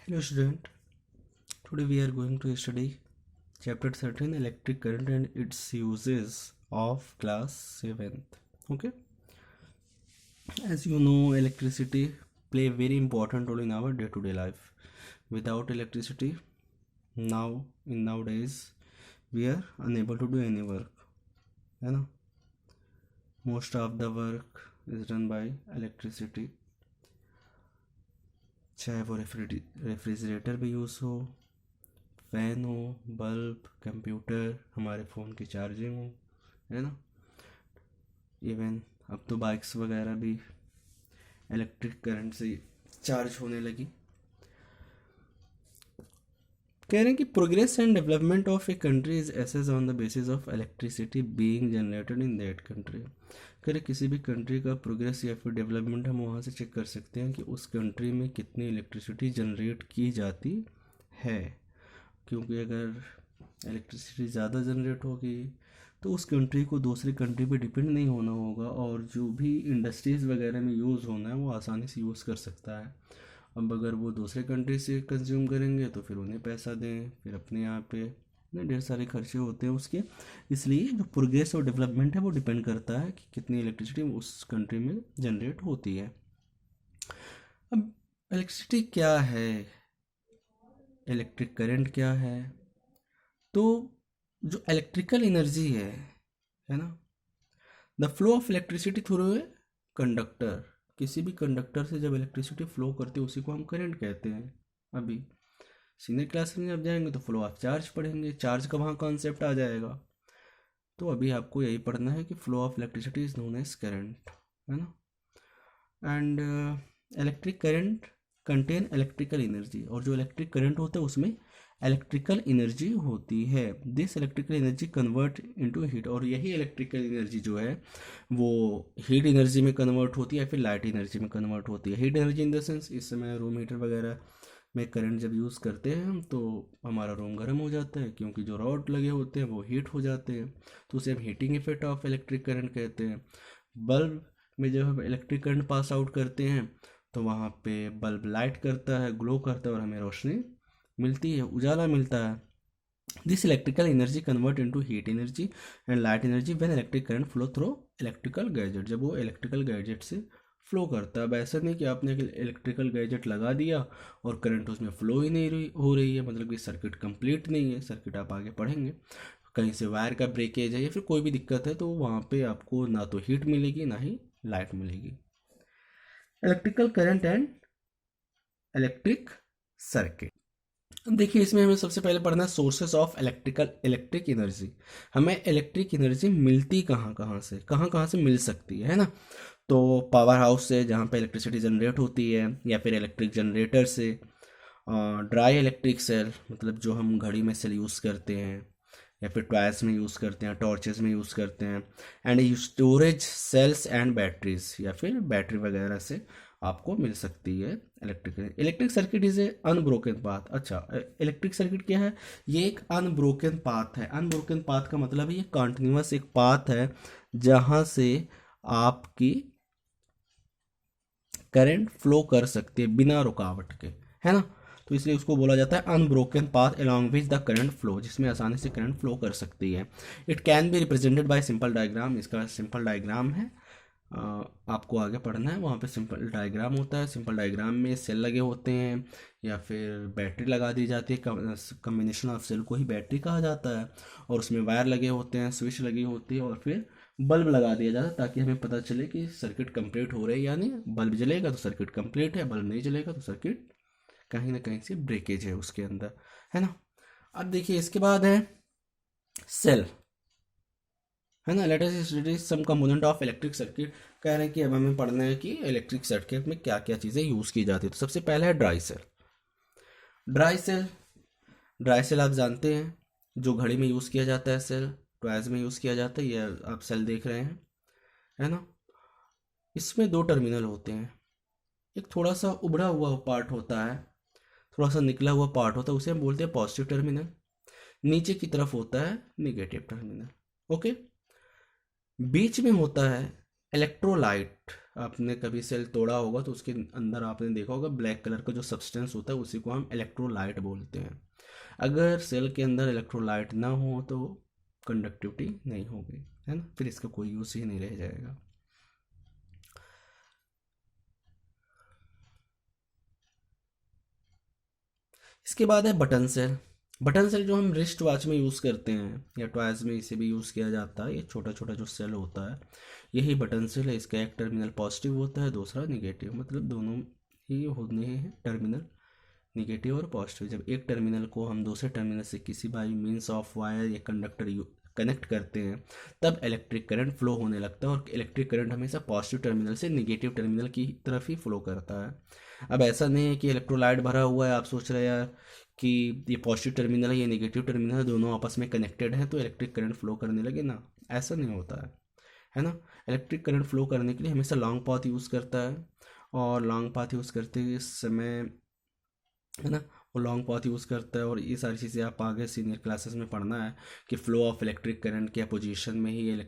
Hello student, today we are going to study chapter 13 electric current and its uses of class 7th. Okay, as you know, electricity play a very important role in our day-to-day life. Without electricity, nowadays we are unable to do any work. है ना? Most of the work is done by electricity. चाहे वो refrigerator भी use हो, fan हो, bulb, computer, हमारे phone की charging हो, है ना। इवन अब तो बाइक्स वगैरह भी इलेक्ट्रिक करंट से चार्ज होने लगी। कह रहे हैं कि progress and development of a country is assessed on the basis of electricity being generated in that country. कह रहे किसी भी कंट्री का प्रोग्रेस या फिर डेवलपमेंट हम वहाँ से चेक कर सकते हैं कि उस कंट्री में कितनी इलेक्ट्रिसिटी जनरेट की जाती है, क्योंकि अगर इलेक्ट्रिसिटी ज़्यादा जनरेट होगी तो उस कंट्री को दूसरी कंट्री पे डिपेंड नहीं होना होगा और जो भी इंडस्ट्रीज़ वगैरह में यूज़ होना है वो आसानी से यूज़ कर सकता है। अब अगर वो दूसरे कंट्री से कंज्यूम करेंगे तो फिर उन्हें पैसा दें, फिर अपने यहाँ पे ढेर सारे खर्चे होते हैं उसके। इसलिए जो प्रोग्रेस और डेवलपमेंट है वो डिपेंड करता है कि कितनी इलेक्ट्रिसिटी उस कंट्री में जनरेट होती है। अब इलेक्ट्रिसिटी क्या है, इलेक्ट्रिक करंट क्या है? तो जो इलेक्ट्रिकल एनर्जी है ना, the flow of electricity through a conductor. किसी भी कंडक्टर से जब इलेक्ट्रिसिटी फ्लो करती है उसी को हम करंट कहते हैं। अभी सीनियर क्लास में जब जाएंगे तो फ्लो ऑफ चार्ज पढ़ेंगे, चार्ज का वहाँ कॉन्सेप्ट आ जाएगा। तो अभी आपको यही पढ़ना है कि flow of electricity is known as current, है ना। And electric current contain electrical energy, और जो इलेक्ट्रिक करंट होता है उसमें इलेक्ट्रिकल एनर्जी होती है। This electrical energy convert into heat, और यही इलेक्ट्रिकल एनर्जी जो है वो हीट एनर्जी में कन्वर्ट होती है या फिर लाइट एनर्जी में कन्वर्ट होती है। Heat energy in the sense, इस समय रूम हीटर वगैरह में करंट जब यूज़ करते हैं हम तो हमारा रूम गर्म हो जाता है, क्योंकि जो रॉड लगे होते हैं वो हीट हो जाते हैं, तो उसे हम heating effect of electric current कहते हैं। बल्ब में जब हम इलेक्ट्रिक करंट पास आउट करते हैं तो वहाँ पे बल्ब लाइट करता है, ग्लो करता है और हमें रोशनी मिलती है, उजाला मिलता है। This electrical energy convert into heat energy and light energy when electric current flow through electrical gadget, जब वो इलेक्ट्रिकल गैजेट से फ्लो करता है। अब ऐसा नहीं कि आपने इलेक्ट्रिकल गैजेट लगा दिया और करंट उसमें फ्लो ही नहीं हो रही है, मतलब कि सर्किट कंप्लीट नहीं है। सर्किट आप आगे पढ़ेंगे, कहीं से वायर का ब्रेकेज है या फिर कोई भी दिक्कत है तो वहाँ पे आपको ना तो हीट मिलेगी ना ही लाइट मिलेगी। Electrical current and electric circuit. देखिए इसमें हमें सबसे पहले पढ़ना है सोर्सेस ऑफ इलेक्ट्रिक एनर्जी। हमें इलेक्ट्रिक एनर्जी मिलती कहाँ कहाँ से मिल सकती है ना। तो पावर हाउस से, जहाँ पे इलेक्ट्रिसिटी जनरेट होती है, या फिर इलेक्ट्रिक जनरेटर से, ड्राई इलेक्ट्रिक सेल मतलब जो हम घड़ी में सेल यूज़ करते हैं या फिर टॉयज में यूज़ करते हैं, टॉर्चेस में यूज़ करते हैं, and storage cells and batteries, या फिर बैटरी वगैरह से आपको मिल सकती है electric circuit is a unbroken path. अच्छा, इलेक्ट्रिक सर्किट क्या है? ये एक अनब्रोकन पाथ है। अनब्रोकन पाथ का मतलब है ये कॉन्टिन्यूस एक पाथ है जहाँ से आपकी करंट फ्लो कर सकती है बिना रुकावट के, है ना। तो इसलिए उसको बोला जाता है unbroken path along which the current flow, जिसमें आसानी से करंट फ्लो कर सकती है। It can be represented by simple diagram. इसका सिंपल डायग्राम है, आपको आगे पढ़ना है, वहाँ पे सिंपल डायग्राम होता है। सिंपल डायग्राम में सेल लगे होते हैं या फिर बैटरी लगा दी जाती है, कम्बिनेशन ऑफ सेल को ही बैटरी कहा जाता है, और उसमें वायर लगे होते हैं, स्विच लगी होती है, और फिर बल्ब लगा दिया जाता है ताकि हमें पता चले कि सर्किट कंप्लीट हो रही है या नहीं। बल्ब जलेगा तो सर्किट कंप्लीट है, बल्ब नहीं जलेगा तो सर्किट कहीं ना कहीं से ब्रेकेज है उसके अंदर, है ना। अब देखिए इसके बाद है सेल, है ना। Let us study some component of electric circuit. कह रहे हैं कि अब हमें पढ़ना है कि इलेक्ट्रिक सर्किट में क्या क्या चीज़ें यूज़ की जाती है। तो सबसे पहले है dry cell. Dry cell, dry cell आप जानते हैं जो घड़ी में यूज़ किया जाता है, सेल टॉयज में यूज़ किया जाता है, ये आप सेल देख रहे हैं, है ना। इसमें दो टर्मिनल होते हैं, एक थोड़ा सा उभड़ा हुआ पार्ट होता है, थोड़ा सा निकला हुआ पार्ट होता है, उसे हम बोलते हैं पॉजिटिव टर्मिनल। नीचे की तरफ होता है निगेटिव टर्मिनल, ओके। बीच में होता है इलेक्ट्रोलाइट, आपने कभी सेल तोड़ा होगा तो उसके अंदर आपने देखा होगा ब्लैक कलर का जो सब्सटेंस होता है उसी को हम इलेक्ट्रोलाइट बोलते हैं। अगर सेल के अंदर इलेक्ट्रोलाइट ना हो तो कंडक्टिविटी नहीं होगी, है ना, फिर इसका कोई यूज़ ही नहीं रह जाएगा। इसके बाद है बटन सेल। बटन सेल जो हम रिस्ट वॉच में यूज़ करते हैं या टॉयज में इसे भी यूज़ किया जाता है, ये छोटा छोटा जो सेल होता है यही बटन सेल है। इसका एक टर्मिनल पॉजिटिव होता है, दूसरा निगेटिव, मतलब दोनों ही होने हैं टर्मिनल निगेटिव और पॉजिटिव। जब एक टर्मिनल को हम दूसरे टर्मिनल से किसी बाई मीन्स ऑफ वायर या कंडक्टर कनेक्ट करते हैं तब इलेक्ट्रिक करंट फ्लो होने लगता है, और इलेक्ट्रिक करंट हमेशा पॉजिटिव टर्मिनल से निगेटिव टर्मिनल की तरफ ही फ्लो करता है। अब ऐसा नहीं है कि इलेक्ट्रोलाइट भरा हुआ है, आप सोच रहे हैं कि ये पॉजिटिव टर्मिनल है ये निगेटिव टर्मिनल है, दोनों आपस में कनेक्टेड हैं तो इलेक्ट्रिक करंट फ्लो करने लगे ना, ऐसा नहीं होता है ना। इलेक्ट्रिक करंट फ्लो करने के लिए हमेशा लॉन्ग पाथ यूज़ करता है, और लॉन्ग पाथ यूज़ करते समय, है ना, वो लॉन्ग पाथ यूज़ करता है। और ये सारी चीज़ें आप आगे सीनियर क्लासेस में पढ़ना है कि फ्लो ऑफ इलेक्ट्रिक करंट क्या पोजीशन में ही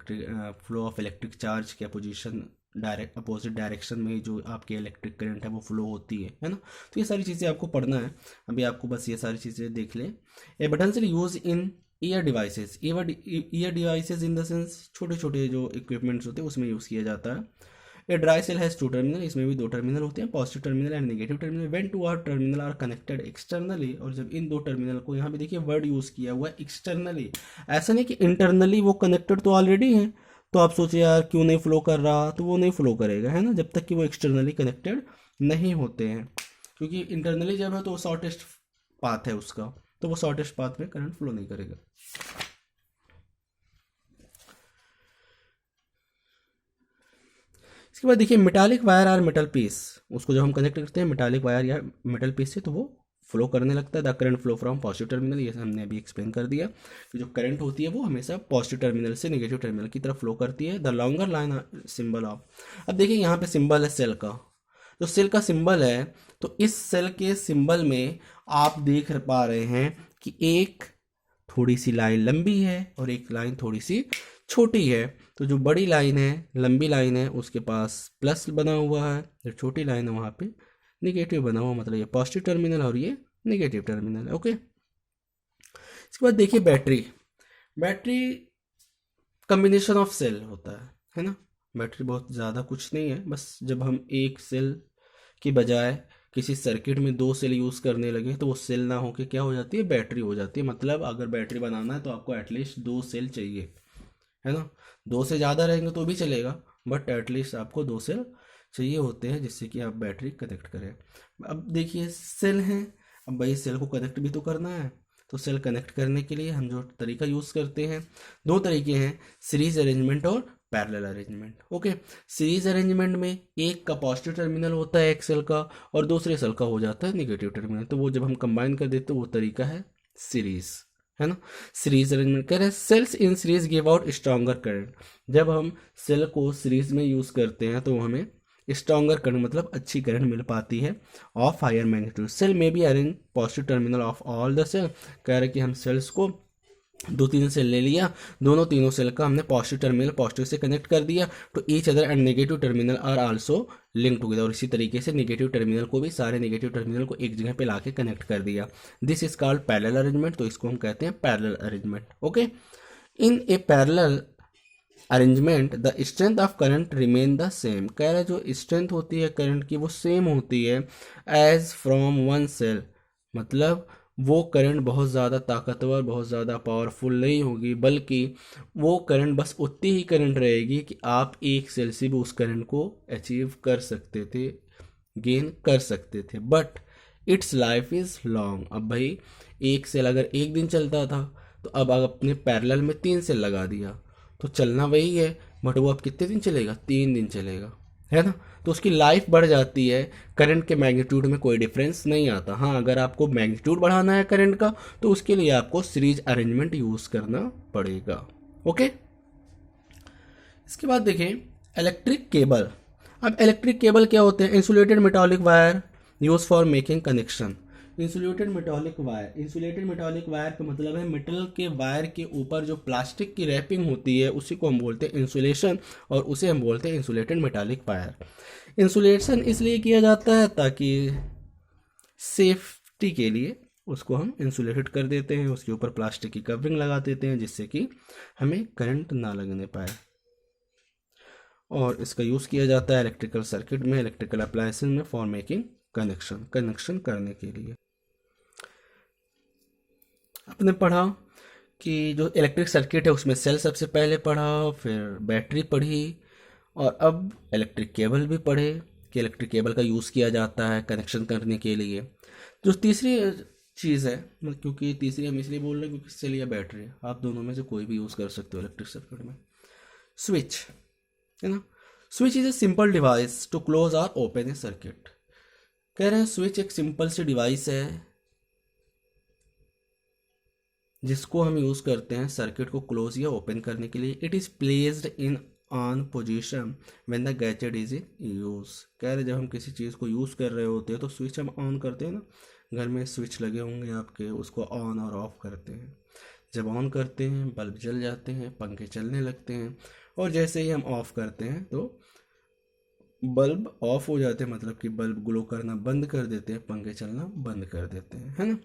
फ्लो ऑफ इलेक्ट्रिक चार्ज क्या पोजीशन डायरेक्ट अपोजिट डायरेक्शन में ही जो आपकी इलेक्ट्रिक करंट है वो फ्लो होती है ना। तो ये सारी चीज़ें आपको पढ़ना है, अभी आपको बस ये सारी चीज़ें देख लें। ए बटन से use in year devices, year devices in the sense छोटे छोटे जो इक्विपमेंट्स होते हैं उसमें यूज़ किया जाता है। A dry cell has two terminal, इसमें भी दो टर्मिनल होते हैं, positive terminal and negative terminal. When two are terminal are connected externally, और जब इन दो टर्मिनल को, यहाँ पे देखिए वर्ड यूज़ किया हुआ है एक्सटर्नली, ऐसा नहीं कि इंटरनली वो कनेक्टेड तो ऑलरेडी है, तो आप सोचिए यार क्यों नहीं फ्लो कर रहा, तो वो नहीं फ्लो करेगा, है ना, जब तक कि वो एक्सटर्नली कनेक्टेड नहीं होते हैं। क्योंकि इंटरनली जब है तो वो शॉर्टेस्ट पाथ है उसका, तो वो शॉर्टेस्ट पाथ में करंट फ्लो नहीं करेगा। इसके बाद देखिए मेटालिक वायर और मेटल पीस, उसको जब हम कनेक्ट करते हैं मेटालिक वायर या मेटल पीस से तो वो फ्लो करने लगता है। The current flow from positive terminal, ये हमने अभी एक्सप्लेन कर दिया कि जो करंट होती है वो हमेशा पॉजिटिव टर्मिनल से नेगेटिव टर्मिनल की तरफ फ्लो करती है। The longer line symbol of, अब देखिए यहाँ पे सिंबल है सेल का, जो सेल का सिंबल है तो इस सेल के सिंबल में आप देख पा रहे हैं कि एक थोड़ी सी लाइन लंबी है और एक लाइन थोड़ी सी छोटी है। तो जो बड़ी लाइन है, लंबी लाइन है, उसके पास प्लस बना हुआ है, जो छोटी लाइन है वहाँ पे निगेटिव बना हुआ, मतलब ये पॉजिटिव टर्मिनल और ये निगेटिव टर्मिनल है। ओके, इसके बाद देखिए battery. Battery combination of cell होता है ना। बैटरी बहुत ज़्यादा कुछ नहीं है, बस जब हम एक सेल की बजाय किसी सर्किट में दो सेल यूज़ करने लगे तो वो सेल ना होके क्या हो जाती है, बैटरी हो जाती है। मतलब अगर बैटरी बनाना है तो आपको एटलीस्ट दो सेल चाहिए, है ना। दो से ज़्यादा रहेंगे तो भी चलेगा, बट एटलीस्ट आपको दो सेल चाहिए होते हैं जिससे कि आप बैटरी कनेक्ट करें। अब देखिए सेल हैं, अब भाई सेल को कनेक्ट भी तो करना है, तो सेल कनेक्ट करने के लिए हम जो तरीका यूज़ करते हैं, दो तरीके हैं, सीरीज अरेंजमेंट और parallel arrangement. Okay, series arrangement में एक का पॉजिटिव टर्मिनल होता है एक सेल का और दूसरे सेल का हो जाता है निगेटिव टर्मिनल, तो वो जब हम कंबाइन कर देते हैं वो तरीका है सीरीज, है ना। सीरीज अरेंजमेंट कह रहे हैं cells in series give out stronger current, जब हम सेल को सीरीज में यूज़ करते हैं तो हमें स्ट्रॉन्गर करंट मतलब अच्छी करंट मिल पाती है ऑफ हायर मैग्नीट्यूड। सेल में be arrange positive terminal of all the cell, कह रहे कि हम सेल्स को दो तीन सेल ले लिया, दोनों तीनों सेल का हमने पॉजिटिव टर्मिनल पॉजिटिव से कनेक्ट कर दिया, तो each other and negative terminal are also link together, और इसी तरीके से नेगेटिव टर्मिनल को भी सारे नेगेटिव टर्मिनल को एक जगह पे लाके कनेक्ट कर दिया। This is called parallel arrangement, तो इसको हम कहते हैं parallel arrangement. Okay, in A parallel arrangement the strength of current remain the same, कह रहा है जो स्ट्रेंथ होती है करंट की वो सेम होती है एज फ्रॉम वन सेल, मतलब वो करंट बहुत ज़्यादा ताकतवर बहुत ज़्यादा पावरफुल नहीं होगी, बल्कि वो करंट बस उतनी ही करंट रहेगी कि आप एक सेल से भी उस करंट को अचीव कर सकते थे, गेन कर सकते थे, but it's life is long. अब भाई एक सेल अगर एक दिन चलता था तो अब आपने पैरेलल में तीन सेल लगा दिया तो चलना वही है, बट वो अब कितने दिन चलेगा, 3 दिन चलेगा, है ना। तो उसकी लाइफ बढ़ जाती है, करंट के मैग्नीट्यूड में कोई डिफरेंस नहीं आता। हाँ, अगर आपको मैग्नीट्यूड बढ़ाना है करंट का तो उसके लिए आपको सीरीज अरेंजमेंट यूज़ करना पड़ेगा। ओके, इसके बाद देखें इलेक्ट्रिक केबल। अब इलेक्ट्रिक केबल क्या होते हैं, insulated metallic wire use for making connection. Insulated metallic wire, insulated metallic wire का मतलब है मेटल के वायर के ऊपर जो प्लास्टिक की रैपिंग होती है उसी को हम बोलते हैं इंसुलेशन, और उसे हम बोलते हैं इंसुलेटेड मेटालिक वायर। इंसुलेशन इसलिए किया जाता है ताकि सेफ्टी के लिए उसको हम इंसुलेटेड कर देते हैं, उसके ऊपर प्लास्टिक की कवरिंग लगा देते हैं जिससे कि हमें करंट ना लगने पाए। और इसका यूज़ किया जाता है इलेक्ट्रिकल सर्किट में, इलेक्ट्रिकल अप्लायंसेस में फॉर मेकिंग कनेक्शन करने के लिए। आपने पढ़ा कि जो इलेक्ट्रिक सर्किट है उसमें सेल सबसे पहले पढ़ा, फिर बैटरी पढ़ी, और अब इलेक्ट्रिक केबल भी पढ़े कि इलेक्ट्रिक केबल का यूज़ किया जाता है कनेक्शन करने के लिए। जो तीसरी चीज़ है, क्योंकि तीसरी हम इसलिए बोल रहे हैं क्योंकि सेल या बैटरी आप दोनों में से कोई भी यूज़ कर सकते हो इलेक्ट्रिक सर्किट में। स्विच है ना, switch is a simple device to close और ओपन ए सर्किट। कह रहे हैं स्विच एक सिंपल सी डिवाइस है जिसको हम यूज़ करते हैं सर्किट को क्लोज या ओपन करने के लिए। It is placed in on position when the gadget is in use. कह रहे जब हम किसी चीज़ को यूज़ कर रहे होते हैं तो स्विच हम ऑन करते हैं ना, घर में स्विच लगे होंगे आपके, उसको ऑन और ऑफ करते हैं। जब ऑन करते हैं बल्ब जल जाते हैं, पंखे चलने लगते हैं, और जैसे ही हम ऑफ करते हैं तो बल्ब ऑफ हो जाते हैं, मतलब कि बल्ब ग्लो करना बंद कर देते हैं, पंखे चलना बंद कर देते हैं, है ना।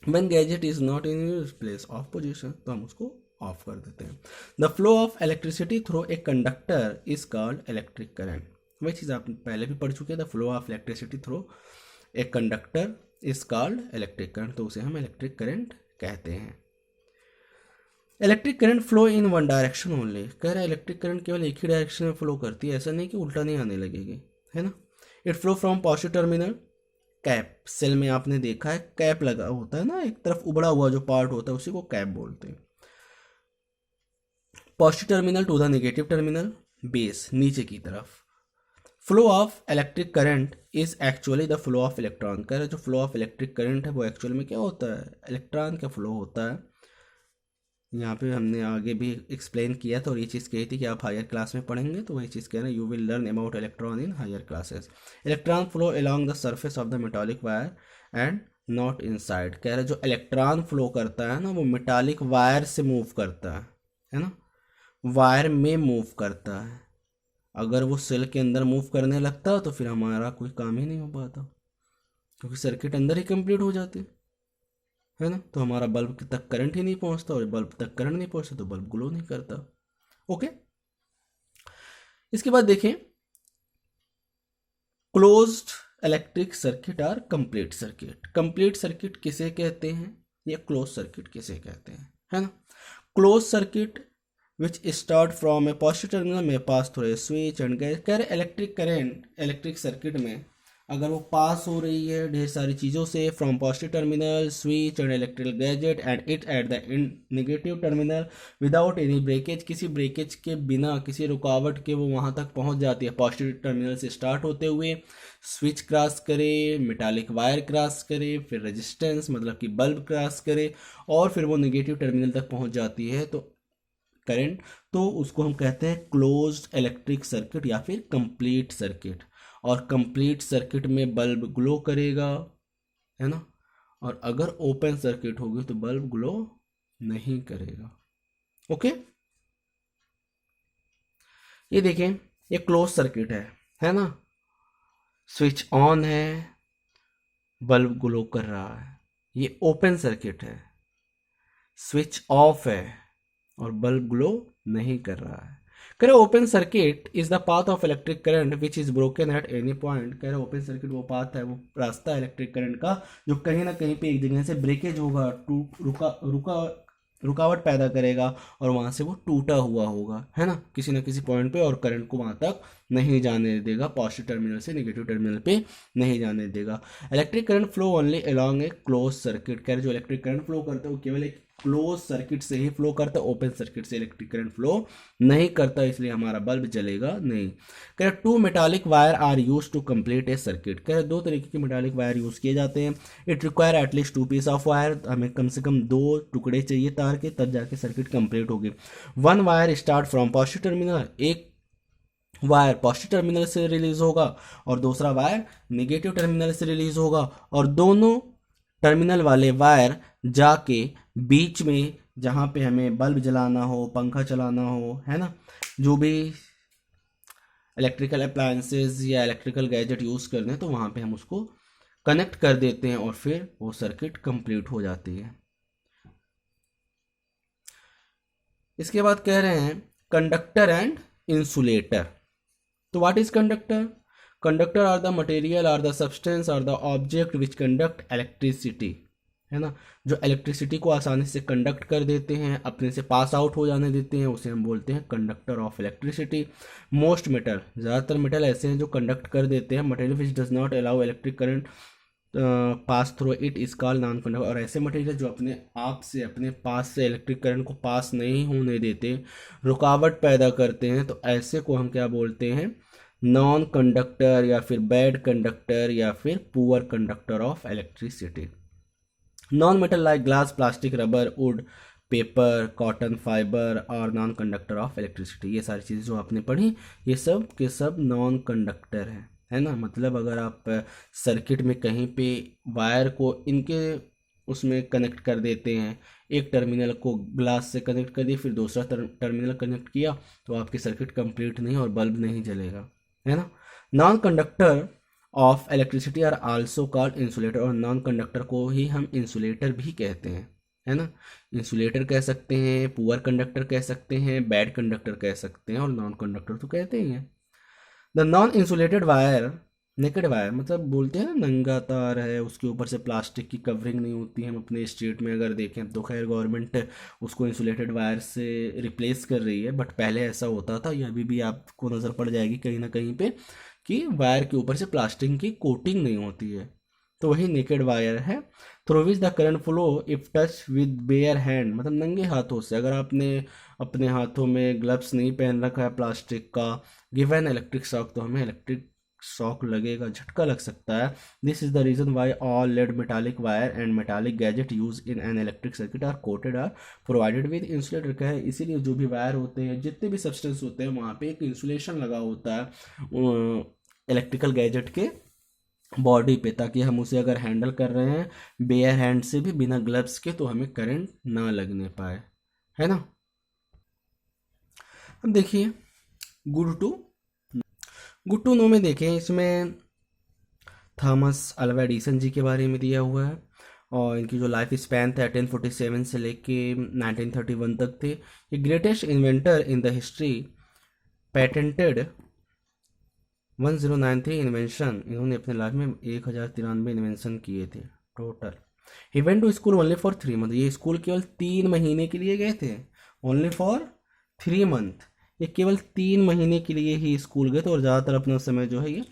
When gadget is not in its place of position तो हम उसको ऑफ कर देते हैं। The flow of electricity through a conductor is called electric current। वही चीज़ आप पहले भी पढ़ चुके हैं। The flow of electricity through a conductor is called electric current, तो उसे हम इलेक्ट्रिक करंट कहते हैं। Electric current flow in one direction only. कह रहे हैं इलेक्ट्रिक करंट केवल एक ही डायरेक्शन में फ्लो करती है, ऐसा नहीं कि उल्टा नहीं आने लगेगी, है ना। It flow from positive terminal cap, cell में आपने देखा है कैप लगा होता है ना, एक तरफ उबड़ा हुआ जो पार्ट होता है उसी को कैप बोलते हैं। Positive terminal to the negative terminal base, नीचे की तरफ। Flow of electric current is actually the flow of electron. कह रहे जो फ्लो ऑफ इलेक्ट्रिक करंट है वो एक्चुअल में क्या होता है, इलेक्ट्रॉन का फ्लो होता है। यहाँ पे हमने आगे भी एक्सप्लेन किया था और ये चीज़ कही थी कि आप हायर क्लास में पढ़ेंगे, तो वही चीज़ कह रहे हैं, you will learn about electron in higher classes. Electron flow along the surface of the metallic wire and not inside. कह रहे जो इलेक्ट्रॉन फ्लो करता है ना वो मेटालिक वायर से मूव करता है ना, वायर में मूव करता है। अगर वो सेल के अंदर मूव करने लगता तो फिर हमारा कोई काम ही नहीं हो पाता, क्योंकि सर्किट अंदर ही कंप्लीट हो जाती है ना, तो हमारा बल्ब तक करंट ही नहीं पहुंचता, और बल्ब तक करंट नहीं पहुंचता तो बल्ब ग्लो नहीं करता। ओके, इसके बाद देखें क्लोज्ड इलेक्ट्रिक सर्किट और कंप्लीट सर्किट। कंप्लीट सर्किट किसे कहते हैं या क्लोज सर्किट किसे कहते हैं, है ना। Close circuit which start from a positive terminal में pass through a switch and goes. कह रहे इलेक्ट्रिक करंट इलेक्ट्रिक सर्किट में अगर वो पास हो रही है ढेर सारी चीज़ों से, from positive terminal switch and electrical gadget and it at the negative terminal without any breakage, किसी ब्रेकेज के बिना किसी रुकावट के वो वहाँ तक पहुँच जाती है। पॉजिटिव टर्मिनल से स्टार्ट होते हुए स्विच क्रॉस करे, मेटालिक वायर क्रॉस करे, फिर रेजिस्टेंस मतलब कि बल्ब क्रॉस करे, और फिर वो नेगेटिव टर्मिनल तक पहुँच जाती है तो करंट, तो उसको हम कहते हैं क्लोज्ड इलेक्ट्रिक सर्किट या फिर कंप्लीट सर्किट। और कंप्लीट सर्किट में बल्ब ग्लो करेगा, है ना, और अगर ओपन सर्किट होगी तो बल्ब ग्लो नहीं करेगा। ओके, ये देखें ये क्लोज सर्किट है ना, स्विच ऑन है, बल्ब ग्लो कर रहा है। ये ओपन सर्किट है, स्विच ऑफ है और बल्ब ग्लो नहीं कर रहा है। कह रहे open circuit is the path of electric current which is broken at any point. कह रहे ओपन सर्किट वो पाथ है, वो रास्ता है इलेक्ट्रिक करंट का जो कहीं ना कहीं पे एक जगह से ब्रेकेज होगा, रुकावट पैदा करेगा और वहाँ से वो टूटा हुआ होगा, है ना किसी पॉइंट पे, और करंट को वहाँ तक नहीं जाने देगा, पॉजिटिव टर्मिनल से नेगेटिव टर्मिनल पे नहीं जाने देगा। Electric current flow only along a close circuit. कह रहे जो इलेक्ट्रिक करंट फ्लो करता है वो केवल एक क्लोज सर्किट से ही फ्लो करता है, ओपन सर्किट से इलेक्ट्रिक करंट फ्लो नहीं करता, इसलिए हमारा बल्ब जलेगा नहीं। कह रहे two metallic wire are use to complete a circuit. कह रहे दो तरीके के मेटालिक वायर यूज किए जाते हैं। It require at least 2 piece of wire, हमें कम से कम 2 टुकड़े चाहिए तार के, तब जाके सर्किट कंप्लीट होगी। One wire start from positive terminal, एक वायर पॉजिटिव टर्मिनल से रिलीज होगा और दूसरा वायर नेगेटिव टर्मिनल से रिलीज होगा, और दोनों टर्मिनल वाले वायर जाके बीच में जहाँ पे हमें बल्ब जलाना हो, पंखा चलाना हो, है ना, जो भी इलेक्ट्रिकल अप्लायंसेस या इलेक्ट्रिकल गैजेट यूज़ करने हैं, तो वहाँ पे हम उसको कनेक्ट कर देते हैं और फिर वो सर्किट कंप्लीट हो जाती है। इसके बाद कह रहे हैं कंडक्टर एंड इंसुलेटर। तो what is conductor? Conductor are the material are the substance are the object which conduct electricity, है ना, जो इलेक्ट्रिसिटी को आसानी से कंडक्ट कर देते हैं, अपने से पास आउट हो जाने देते हैं, उसे हम बोलते हैं conductor of electricity. Most metal, ज़्यादातर मेटल ऐसे हैं जो कंडक्ट कर देते हैं। Material which does not allow electric current pass through it is called non conductor. और ऐसे मटेरियल जो अपने आप से, अपने पास से इलेक्ट्रिक करंट को पास नहीं होने देते, रुकावट पैदा करते हैं, तो ऐसे को हम क्या बोलते हैं? नॉन कंडक्टर, या फिर बैड कंडक्टर, या फिर poor conductor of electricity. Non metal like glass, plastic, rubber, would, paper, cotton, fibre और नॉन कंडक्टर ऑफ इलेक्ट्रिसिटी। ये सारी चीज़ें जो आपने पढ़ी, ये सब के सब नॉन कंडक्टर हैं, है ना। मतलब अगर आप सर्किट में कहीं पे वायर को इनके उसमें कनेक्ट कर देते हैं, एक टर्मिनल को ग्लास से कनेक्ट कर दिया, फिर दूसरा टर्मिनल कनेक्ट किया, तो आपकी सर्किट कंप्लीट नहीं और बल्ब नहीं जलेगा, है ना। Non conductor of electricity are also called insulator. और नॉन कंडक्टर को ही हम इंसुलेटर भी कहते हैं, है ना। इंसुलेटर कह सकते हैं, पुअर कंडक्टर कह सकते हैं, बैड कंडक्टर कह सकते हैं, और नॉन कंडक्टर तो कहते ही हैं। The non insulated wire, naked wire मतलब बोलते हैं ना, नंगा तार है, उसके ऊपर से प्लास्टिक की कवरिंग नहीं होती है। हम अपने स्टेट में अगर देखें तो खैर गवर्नमेंट उसको इंसुलेटेड वायर से रिप्लेस कर रही है, बट पहले ऐसा होता था, या अभी भी आपको नज़र पड़ जाएगी कहीं ना कहीं पे, कि वायर के ऊपर से प्लास्टिक की कोटिंग नहीं होती है, तो वही नेकेड वायर है। Through which the current flow if touch with bare hand, मतलब नंगे हाथों से, अगर आपने अपने हाथों में ग्लव्स नहीं पहन रखा है प्लास्टिक का, गिवन इलेक्ट्रिक शॉक, तो हमें इलेक्ट्रिक शॉक लगेगा, झटका लग सकता है। This is the reason why all led metallic wire and metallic gadget use in an electric circuit are coated are provided with insulator. का है इसीलिए जो भी वायर होते हैं, जितने भी सब्सटेंस होते हैं, वहाँ पे एक इंसुलेशन लगा होता है इलेक्ट्रिकल गैजेट के बॉडी पे, ताकि हम उसे अगर हैंडल कर रहे हैं बेयर हैंड से भी, बिना ग्लव्स के, तो हमें करंट ना लगने पाए, है ना। अब देखिए गुड टू नो में देखें, इसमें थॉमस अल्वा एडिसन जी के बारे में दिया हुआ है, और इनकी जो लाइफ स्पैन था 1847 से लेके 1931 तक थे। ये greatest inventor in the history, patented 1093 invention. इन्होंने अपने लाइफ में 1093 इन्वेंशन किए थे total. He went to school only for 3 month. ये स्कूल केवल 3 महीने के लिए गए थे, ओनली फॉर 3 मंथ। ये केवल 3 महीने के लिए ही स्कूल गए थे, और ज़्यादातर अपना समय जो है ये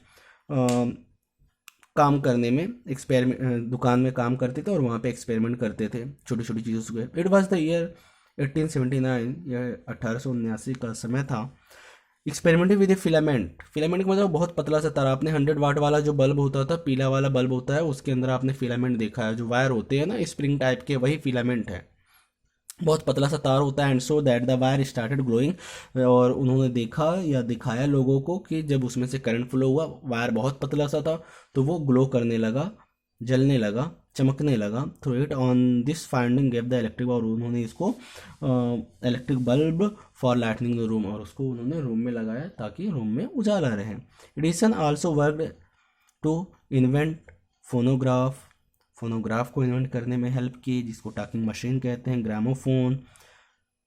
काम करने में, एक्सपेरिमेंट, दुकान में काम करते थे और वहाँ पे एक्सपेरिमेंट करते थे छोटी छोटी चीज़ों से। इट वॉज द ईयर 1879, यह 1879 का समय था। Experimenting with A filament, filament का मतलब बहुत पतला सा तार। आपने 100 वाट वाला जो बल्ब होता था, पीला वाला बल्ब होता है, उसके अंदर आपने फिलामेंट देखा है, जो वायर होते हैं ना स्प्रिंग टाइप के, वही फिलामेंट है, बहुत पतला सा तार होता है। And so that the wire started glowing, और उन्होंने देखा या दिखाया लोगों को कि जब उसमें से करंट फ्लो हुआ, वायर बहुत पतला सा था, तो वो ग्लो करने लगा, जलने लगा, चमकने लगा। Through it on this finding gave the electric, और उन्होंने इसको electric bulb for lightning the room, और उसको उन्होंने रूम में लगाया ताकि रूम में उजाला रहे। Edison also worked to invent phonograph, phonograph को इन्वेंट करने में हेल्प की, जिसको टॉकिंग मशीन कहते हैं, gramophone,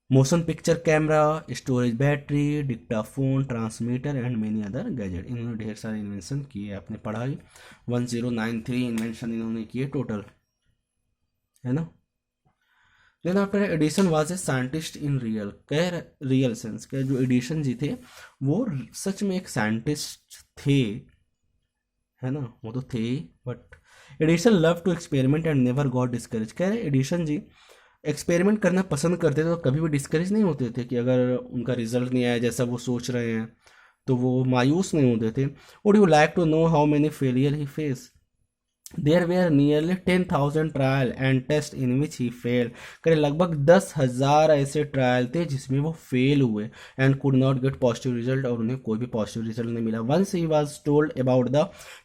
motion picture camera, storage battery, dictaphone, transmitter and many other gadget. इन्होंने ढेर सारे इन्वेंशन किए, आपने पढ़ा ही, 1093 इन्वेंशन इन्होंने किए टोटल, है ना। Then after Edison was a scientist in real, कह रियल सेंस, कह जो एडिसन जी थे वो सच में एक साइंटिस्ट थे, है ना, वो तो थे। But Edison love to experiment and never got discourage. कह रहे एडिसन जी एक्सपेरिमेंट करना पसंद करते थे, तो कभी भी डिस्करेज नहीं होते थे, कि अगर उनका रिजल्ट नहीं आया जैसा वो सोच रहे हैं तो वो मायूस नहीं होते थे। Would you like to know how many failure he face, there were nearly 10,000 trial and test in which he fail. करे लगभग 10,000 ऐसे ट्रायल थे जिसमें वो फेल हुए and could not get positive result, और उन्हें कोई भी पॉजिटिव रिजल्ट नहीं मिला। Once he was told about the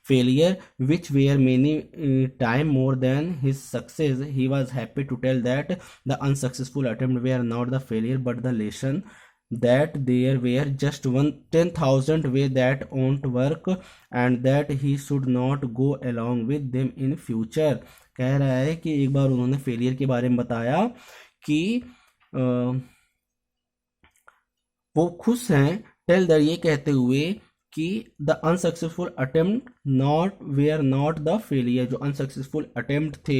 failure which were many time more than his success, he was happy to tell that the unsuccessful attempt were not the failure but the lesson, that there were just 10,000 way that won't work and that he should not go along with them in future। कह रहा है कि एक बार उन्होंने failure के बारे में बताया कि वो खुश हैं, टेल दैट ये कहते हुए कि the unsuccessful attempt not were not the failure, जो अनसक्सेसफुल अटेम्प्ट थे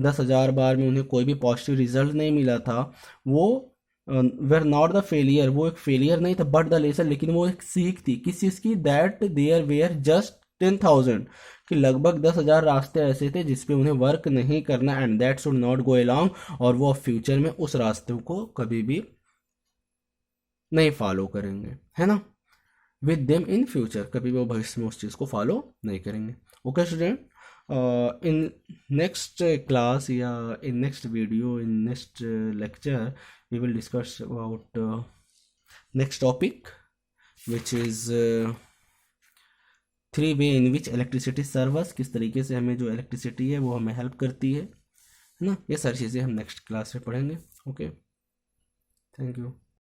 10,000 बार में उन्हें कोई भी पॉजिटिव रिजल्ट नहीं मिला था, वो वेर नॉट द फेलियर, वो एक फेलियर नहीं था, बट द लेसन, लेकिन वो एक सीख थी किस चीज़ की, दैट देयर वेयर जस्ट 10,000, कि लगभग 10,000 रास्ते ऐसे थे जिसपे उन्हें वर्क नहीं करना, and that should not go along, और वो फ्यूचर में उस रास्ते को कभी भी नहीं फॉलो करेंगे, है ना, विद देम इन फ्यूचर, कभी भी वो भविष्य में उस चीज़ को फॉलो नहीं करेंगे। Okay student, in next class या in next video, in next lecture, we will discuss about next topic, which is three way in which electricity serves, किस तरीके से हमें जो इलेक्ट्रिसिटी है वो हमें हेल्प करती है ना, ये सारी चीज़ें हम नेक्स्ट क्लास में पढ़ेंगे। Okay, thank you.